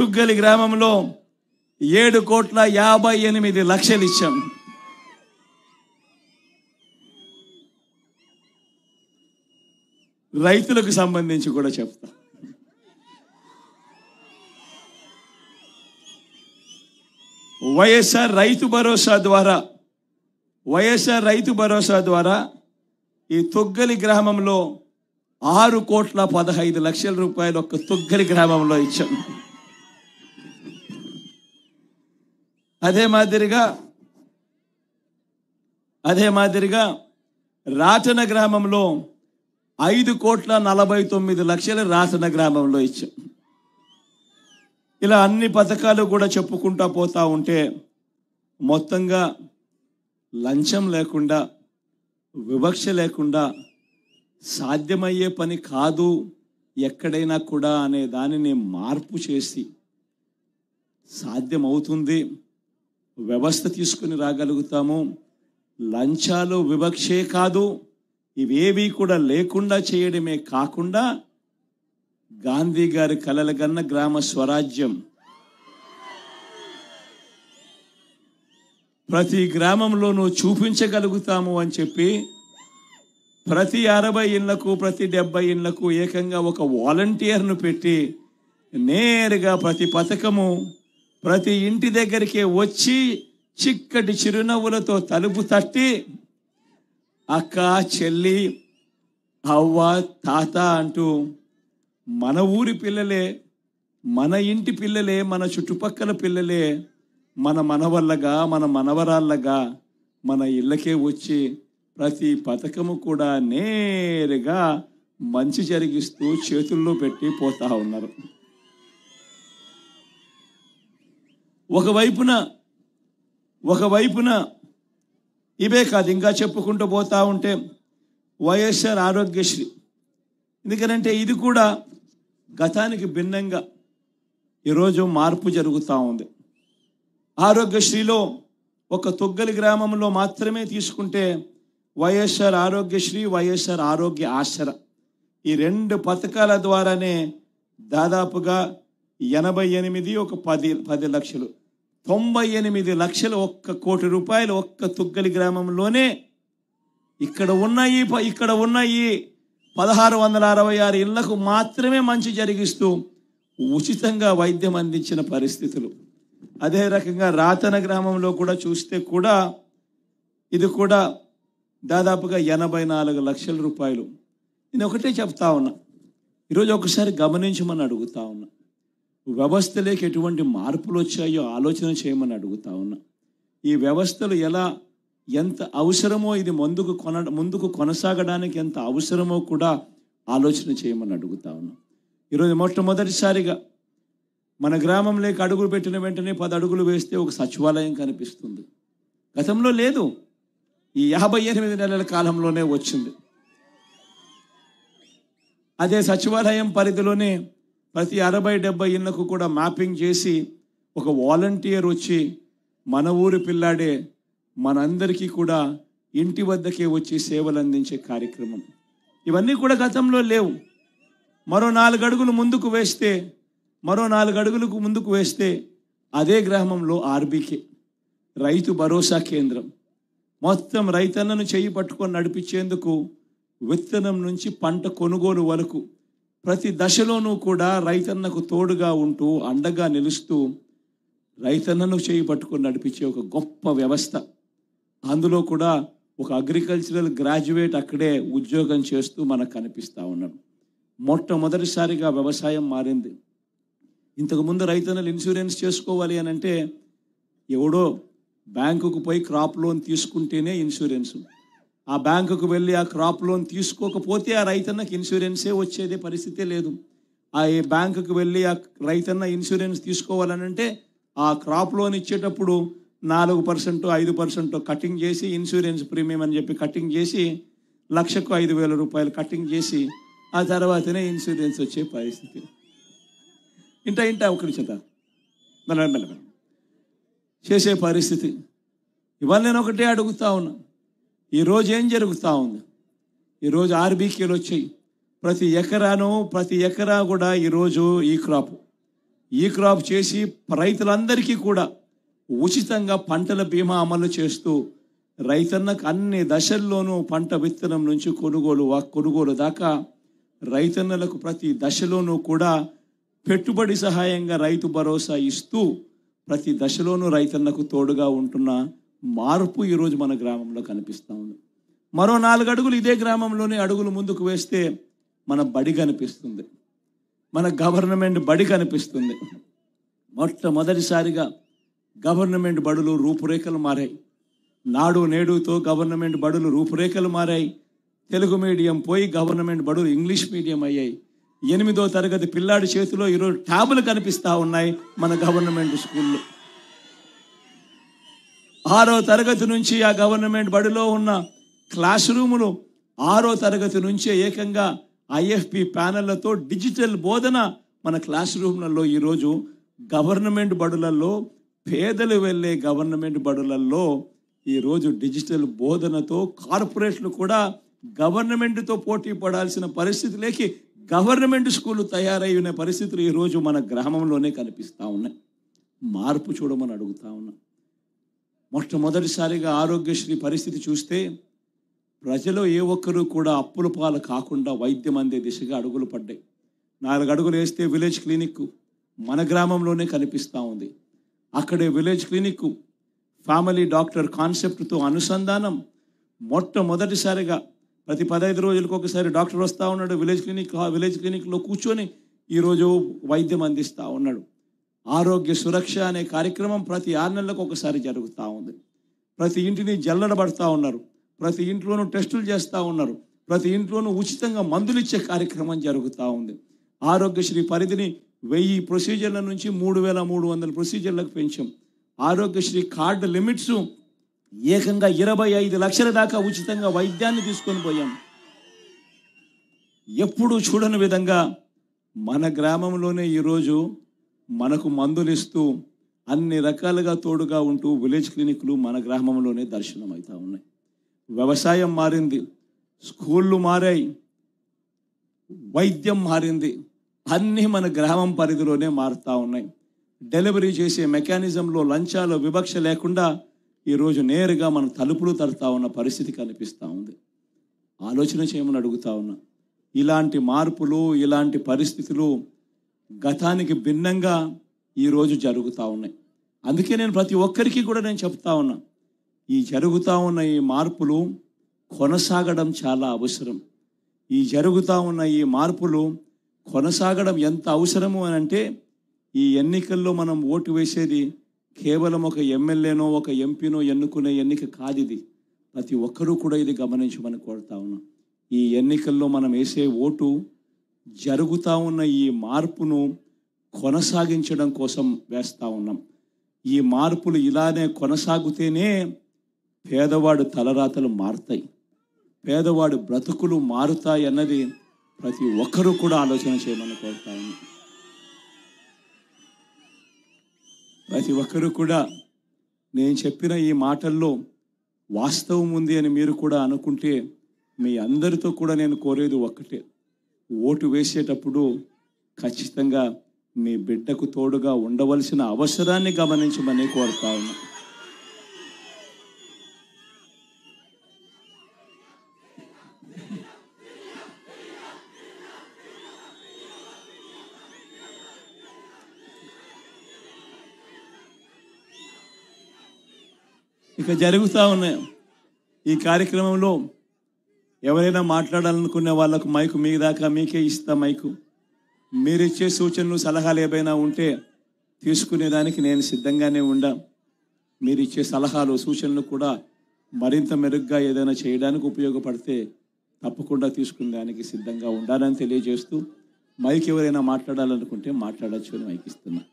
తుగ్గలి గ్రామంలో 7,58,00,000 ఇచ్చాం. రైతులకు సంబంధించి కూడా చెప్తా. వైఎస్ఆర్ రైతు భరోసా ద్వారా ఈ తుగ్గలి గ్రామంలో 6,15,00,000 రూపాయలు ఒక్క తుగ్గలి గ్రామంలో ఇచ్చాం. అదే మాదిరిగా రాటన గ్రామంలో 5,49,00,000 రాటన గ్రామంలో ఇచ్చాం. ఇలా అన్ని పథకాలు కూడా చెప్పుకుంటా పోతా ఉంటే మొత్తంగా లంచం లేకుండా, వివక్ష లేకుండా సాధ్యమయ్యే పని కాదు ఎక్కడైనా కూడా అనే దానిని మార్పు చేసి సాధ్యమవుతుంది. వ్యవస్థ తీసుకుని రాగలుగుతాము. లంచాలు, వివక్షే కాదు, ఇవేవి కూడా లేకుండా చేయడమే కాకుండా గాంధీ గారి కలలుగన్న గ్రామ స్వరాజ్యం ప్రతి గ్రామంలోనూ చూపించగలుగుతాము అని చెప్పి ప్రతి 60 ఇళ్లకు, ప్రతి 70 ఇళ్లకు ఏకంగా ఒక వాలంటీర్ను పెట్టి నేరుగా ప్రతి పథకము ప్రతి ఇంటి దగ్గరికి వచ్చి చిక్కటి చిరునవ్వులతో తలుపు తట్టి అక్క, చెల్లి, అవ్వ, తాత అంటూ మన ఊరి పిల్లలే, మన ఇంటి పిల్లలే, మన చుట్టుపక్కల పిల్లలే మన మనవళ్ళగా, మన మనవరాళ్ళగా మన ఇళ్ళకే వచ్చి ప్రతి పథకము కూడా నేరుగా మంచి జరిగిస్తూ చేతుల్లో పెట్టి పోతా ఉన్నారు. ఒకవైపున ఇవే కాదు, ఇంకా చెప్పుకుంటూ పోతా ఉంటే వైఎస్ఆర్ ఆరోగ్యశ్రీ. ఎందుకంటే ఇది కూడా గతానికి భిన్నంగా ఈరోజు మార్పు జరుగుతూ ఉంది. ఆరోగ్యశ్రీలో ఒక తుగ్గలి గ్రామంలో మాత్రమే తీసుకుంటే వైఎస్ఆర్ ఆరోగ్యశ్రీ, వైఎస్ఆర్ ఆరోగ్య ఆసరా ఈ 2 పథకాల ద్వారానే దాదాపుగా 88, ఒక 10 లక్షలు, 98 లక్షలు, 1 కోటి రూపాయలు ఒక్క తుగ్గలి గ్రామంలోనే ఇక్కడ ఉన్నాయి 1666 ఇళ్లకు మాత్రమే మంచి జరిగిస్తూ ఉచితంగా వైద్యం అందించిన పరిస్థితులు. అదే రకంగా రాతన గ్రామంలో కూడా చూస్తే కూడా ఇది కూడా దాదాపుగా 84 లక్షల రూపాయలు. నేను ఒకటే చెప్తా ఉన్నా, ఈరోజు ఒకసారి గమనించమని అడుగుతా ఉన్నా. వ్యవస్థలోకి ఎటువంటి మార్పులు వచ్చాయో ఆలోచన చేయమని అడుగుతా ఉన్నా. ఈ వ్యవస్థలు ఎంత అవసరమో, ఇది ముందుకు కొనసాగడానికి ఎంత అవసరమో కూడా ఆలోచన చేయమని అడుగుతా ఉన్నా. ఈరోజు మొట్టమొదటిసారిగా మన గ్రామంలోకి అడుగులు పెట్టిన వెంటనే 10 అడుగులు వేస్తే ఒక సచివాలయం కనిపిస్తుంది. గతంలో లేదు, ఈ 58 నెలల కాలంలోనే వచ్చింది. అదే సచివాలయం పరిధిలోనే ప్రతి 60-70 ఇళ్లకు కూడా మ్యాపింగ్ చేసి ఒక వాలంటీర్ వచ్చి మన ఊరి పిల్లాడే మనందరికీ కూడా ఇంటి వద్దకే వచ్చి సేవలు అందించే కార్యక్రమం. ఇవన్నీ కూడా గతంలో లేవు. మరో 4 అడుగులు ముందుకు వేస్తే అదే గ్రామంలో ఆర్బీకే రైతు భరోసా కేంద్రం మొత్తం రైతన్నను చేయి పట్టుకొని నడిపించేందుకు విత్తనం నుంచి పంట కొనుగోలు వరకు ప్రతి దశలోనూ కూడా రైతన్నకు తోడుగా ఉంటూ అండగా నిలుస్తూ రైతన్నను చేయి పట్టుకొని నడిపించే ఒక గొప్ప వ్యవస్థ. అందులో కూడా ఒక అగ్రికల్చరల్ గ్రాడ్యుయేట్ అక్కడే ఉద్యోగం చేస్తూ మనకు కనిపిస్తూ ఉన్నాడు. మొట్టమొదటిసారిగా వ్యవసాయం మారింది. ఇంతకుముందు రైతన్నలు ఇన్సూరెన్స్ చేసుకోవాలి అని అంటే ఎవడో బ్యాంకుకు పోయి క్రాప్ లోన్ తీసుకుంటేనే ఇన్సూరెన్సు. ఆ బ్యాంకుకు వెళ్ళి ఆ క్రాప్ లోన్ తీసుకోకపోతే ఆ రైతన్నకి ఇన్సూరెన్సే వచ్చేదే పరిస్థితే లేదు. ఆ బ్యాంకుకు వెళ్ళి ఆ రైతన్న ఇన్సూరెన్స్ తీసుకోవాలనంటే ఆ క్రాప్ లోన్ ఇచ్చేటప్పుడు 4%, 5% కటింగ్ చేసి ఇన్సూరెన్స్ ప్రీమియం అని చెప్పి కటింగ్ చేసి 1,05,000 రూపాయలు కటింగ్ చేసి ఆ తర్వాతనే ఇన్సూరెన్స్ వచ్చే పరిస్థితి. ఇంట ఒకరి చేత మెల్ల చేసే పరిస్థితి. ఇవాళ నేను ఒకటే అడుగుతా ఉన్నా, ఈరోజు ఏం జరుగుతూ ఉంది? ఈరోజు ఆర్బీకేలు వచ్చాయి. ప్రతి ఎకరా కూడా ఈరోజు ఈ క్రాప్ ఈ క్రాప్ చేసి రైతులందరికీ కూడా ఉచితంగా పంటల బీమా అమలు చేస్తూ రైతన్నకు అన్ని దశల్లోనూ పంట విత్తనం నుంచి కొనుగోలు దాకా రైతన్నలకు ప్రతి దశలోనూ కూడా పెట్టుబడి సహాయంగా రైతు భరోసా ఇస్తూ ప్రతి దశలోనూ రైతన్నకు తోడుగా ఉంటున్న మార్పు ఈరోజు మన గ్రామంలో కనిపిస్తూ ఉంది. మరో 4 అడుగులు ఇదే గ్రామంలోనే అడుగులు ముందుకు వేస్తే మన బడి కనిపిస్తుంది, మన గవర్నమెంట్ బడి కనిపిస్తుంది. మొట్టమొదటిసారిగా గవర్నమెంట్ బడులు రూపురేఖలు మారాయి. నాడు నేడుతో గవర్నమెంట్ బడులు రూపురేఖలు మారాయి. తెలుగు మీడియం పోయి గవర్నమెంట్ బడులు ఇంగ్లీష్ మీడియం అయ్యాయి. 8వ తరగతి పిల్లాడి చేతిలో ఈరోజు ట్యాబులు కనిపిస్తూ ఉన్నాయి మన గవర్నమెంట్ స్కూల్లో. 6వ తరగతి నుంచి ఆ గవర్నమెంట్ బడిలో ఉన్న క్లాస్ రూములు 6వ తరగతి నుంచే ఏకంగా IFP ప్యానెళ్లతో డిజిటల్ బోధన మన క్లాస్ రూమ్లలో ఈరోజు గవర్నమెంట్ బడులలో, పేదలు వెళ్ళే గవర్నమెంట్ బడులలో ఈరోజు డిజిటల్ బోధనతో కార్పొరేట్లు కూడా గవర్నమెంట్తో పోటీ పడాల్సిన పరిస్థితులకి గవర్నమెంట్ స్కూళ్ళు తయారయ్యే పరిస్థితులు ఈరోజు మన గ్రామంలోనే కనిపిస్తూ ఉన్నాయి. మార్పు చూడమని అడుగుతా ఉన్నా. మొట్టమొదటిసారిగా ఆరోగ్యశ్రీ పరిస్థితి చూస్తే ప్రజలు ఏ ఒక్కరూ కూడా అప్పుల పాలు కాకుండా వైద్యం అందే దిశగా అడుగులు పడ్డాయి. 4 అడుగులు వేస్తే విలేజ్ క్లినిక్ మన గ్రామంలోనే కనిపిస్తూ ఉంది. అక్కడే విలేజ్ క్లినిక్ ఫ్యామిలీ డాక్టర్ కాన్సెప్ట్తో అనుసంధానం. మొట్టమొదటిసారిగా ప్రతి 15 రోజులకు ఒకసారి డాక్టర్ వస్తూ ఉన్నాడు. విలేజ్ క్లినిక్లో కూర్చొని ఈరోజు వైద్యం అందిస్తూ ఉన్నాడు. ఆరోగ్య సురక్ష అనే కార్యక్రమం ప్రతి 6 నెలలకు ఒకసారి జరుగుతూ ఉంది. ప్రతి ఇంటిని జల్లడబడతా ఉన్నారు. ప్రతి ఇంట్లోనూ టెస్టులు చేస్తూ ఉన్నారు. ప్రతి ఇంట్లోనూ ఉచితంగా మందులు ఇచ్చే కార్యక్రమం జరుగుతూ ఉంది. ఆరోగ్యశ్రీ పరిధిని 1000 ప్రొసీజర్ల నుంచి 3300 ప్రొసీజర్లకు పెంచాం. ఆరోగ్యశ్రీ కార్డు లిమిట్స్ ఏకంగా 25 లక్షల దాకా ఉచితంగా వైద్యాన్ని తీసుకొని పోయాం. ఎప్పుడూ చూడని విధంగా మన గ్రామంలోనే ఈరోజు మనకు మందులు ఇస్తూ అన్ని రకాలుగా తోడుగా ఉంటూ విలేజ్ క్లినిక్లు మన గ్రామంలోనే దర్శనం అవుతూ ఉన్నాయి. వ్యవసాయం మారింది, స్కూళ్ళు మారాయి, వైద్యం మారింది, అన్నీ మన గ్రామం పరిధిలోనే మారుతూ ఉన్నాయి. డెలివరీ చేసే మెకానిజంలో లంచాల వివక్ష లేకుండా ఈరోజు నేరుగా మన తలుపులు తడతా ఉన్న పరిస్థితి కనిపిస్తూ ఉంది. ఆలోచన చేయమని అడుగుతా ఉన్నా. ఇలాంటి మార్పులు, ఇలాంటి పరిస్థితులు గతానికి భిన్నంగా ఈరోజు జరుగుతూ ఉన్నాయి. అందుకే నేను ప్రతి ఒక్కరికి కూడా నేను చెప్తా ఉన్నా, ఈ జరుగుతూ ఉన్న ఈ మార్పులు కొనసాగడం చాలా అవసరం. ఈ జరుగుతూ ఉన్న ఈ మార్పులు కొనసాగడం ఎంత అవసరము అని అంటే, ఈ ఎన్నికల్లో మనం ఓటు వేసేది కేవలం ఒక ఎమ్మెల్యేనో ఒక ఎంపీనో ఎన్నుకునే ఎన్నిక కాదు. ఇది ప్రతి ఒక్కరూ కూడా ఇది గమనించమని కోరుతా ఉన్నాం. ఈ ఎన్నికల్లో మనం వేసే ఓటు జరుగుతూ ఉన్న ఈ మార్పును కొనసాగించడం కోసం వేస్తూ ఉన్నాం. ఈ మార్పులు ఇలానే కొనసాగుతేనే పేదవాడు తలరాతలు మారుతాయి, పేదవాడు బ్రతుకులు మారుతాయి అన్నది ప్రతి ఒక్కరూ కూడా ఆలోచన చేయమని కోరుతా ఉన్నాం. ప్రతి ఒక్కరూ కూడా నేను చెప్పిన ఈ మాటల్లో వాస్తవం ఉంది అని మీరు కూడా అనుకుంటే, మీ అందరితో కూడా నేను కోరేది ఒక్కటే, ఓటు వేసేటప్పుడు ఖచ్చితంగా మీ బిడ్డకు తోడుగా ఉండవలసిన అవసరాన్ని గమనించమని కోరుతా ఉన్నా. ఇక జరుగుతూ ఉన్నాయి ఈ కార్యక్రమంలో ఎవరైనా మాట్లాడాలనుకునే వాళ్ళకు మైకు మీ దాకా మీకే ఇస్తా. మైకు మీరిచ్చే సూచనలు సలహాలు ఏవైనా ఉంటే తీసుకునేదానికి నేను సిద్ధంగానే ఉండా. మీరిచ్చే సలహాలు సూచనలు కూడా మరింత మెరుగ్గా ఏదైనా చేయడానికి ఉపయోగపడితే తప్పకుండా తీసుకునే దానికి సిద్ధంగా ఉండాలని తెలియజేస్తూ, మైక్ ఎవరైనా మాట్లాడాలనుకుంటే మాట్లాడచ్చు అని మైక్ ఇస్తున్నా.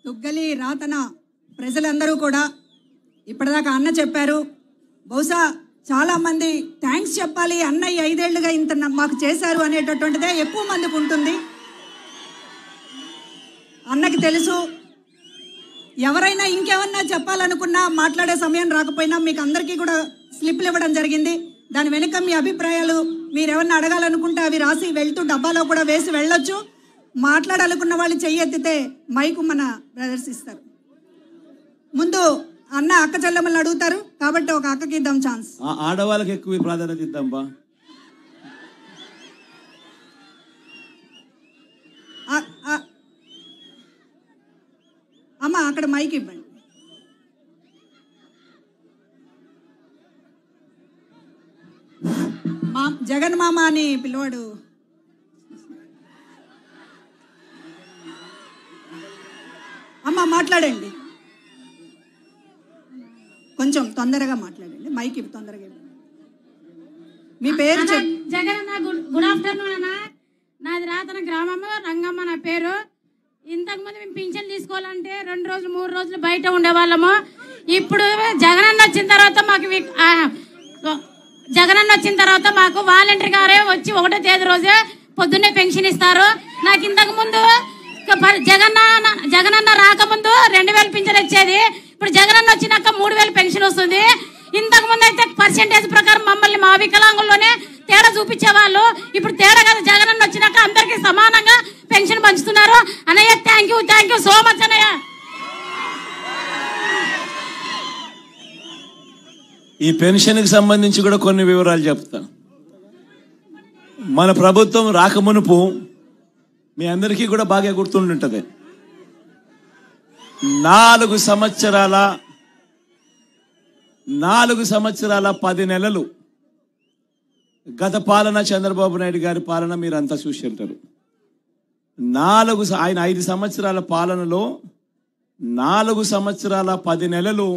దుగ్గలి రాతన ప్రజలందరూ కూడా ఇప్పటిదాకా అన్న చెప్పారు. బహుశా చాలామంది థ్యాంక్స్ చెప్పాలి, అన్నయ్య 5 ఏళ్లుగా ఇంత మాకు చేశారు అనేటటువంటిదే ఎక్కువ మందికి ఉంటుంది. అన్నకి తెలుసు ఎవరైనా ఇంకేమన్నా చెప్పాలనుకున్నా మాట్లాడే సమయం రాకపోయినా మీకు అందరికీ కూడా స్లిప్లు ఇవ్వడం జరిగింది. దాని వెనుక మీ అభిప్రాయాలు మీరేమన్నా అడగాలనుకుంటే అవి రాసి వెళ్తూ డబ్బాలో కూడా వేసి వెళ్ళొచ్చు. మాట్లాడాలనుకున్న వాళ్ళు చెయ్యి ఎత్తితే మైకు మన బ్రదర్స్ ఇస్తారు. ముందు అన్న అక్క చెల్లెమ్మల్ని అడుగుతారు కాబట్టి ఒక అక్కకి ఇద్దాం ఛాన్స్. ఆడవాళ్ళకి ఎక్కువ ప్రాధాన్యత ఇద్దాం బా. అమ్మ అక్కడ మైక్ ఇవ్వండి. జగన్ మామ అని పిల్లవాడు అమ్మ మాట్లాడండి, కొంచెం తొందరగా మాట్లాడండి, మైక్ తొందరగా ఇవ్వండి. మీ పేరు జగన్ అన్న. గుడ్ ఆఫ్టర్నూన్ అన్న. నాది రాతన గ్రామము, రంగమ్మ నా పేరు. ఇంతకుముందు మేము పింఛన్ తీసుకోవాలంటే 2 రోజులు 3 రోజులు బయట ఉండేవాళ్ళము. ఇప్పుడు జగనన్న వచ్చిన తర్వాత మాకు వాలంటీర్ గారే వచ్చి 1వ తేదీ రోజే పొద్దున్నే పెన్షన్ ఇస్తారు. నాకు ఇంతకు ముందు జగనన్న రాకముందు 2000 పింఛన్ వచ్చేది. ఇప్పుడు జగనన్న వచ్చినాక 3000 పెన్షన్ వస్తుంది. ఇంతకు ముందు అయితే పర్సెంటేజ్ ప్రకారం మమ్మల్ని మా వికలాంగుల్లోనే తేడా చూపించేవాళ్ళు. ఇప్పుడు తేడా కదా, జగనన్న వచ్చినాక అందరికి సమానంగా పెన్షన్ పంచుతున్నారు. అన్నయ్య థ్యాంక్ యూ సో మచ్ అన్నయ్య. ఈ పెన్షన్కి సంబంధించి కూడా కొన్ని వివరాలు చెప్తా. మన ప్రభుత్వం రాకమునుపు మీ అందరికీ కూడా బాగా గుర్తుండుంటది, 4 సంవత్సరాల 10 నెలలు గత పాలన, చంద్రబాబు నాయుడు గారి పాలన మీరంతా చూసి ఉంటారు. ఆయన 5 సంవత్సరాల పాలనలో 4 సంవత్సరాల 10 నెలలు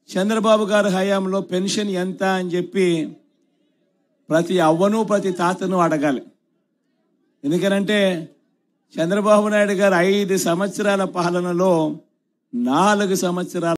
చంద్రబాబు గారి హయాంలో పెన్షన్ ఎంత అని చెప్పి ప్రతి అవ్వను ప్రతి తాతను అడగాలి. ఎందుకనంటే చంద్రబాబు నాయుడు గారు 5 సంవత్సరాల పాలనలో 4 సంవత్సరాల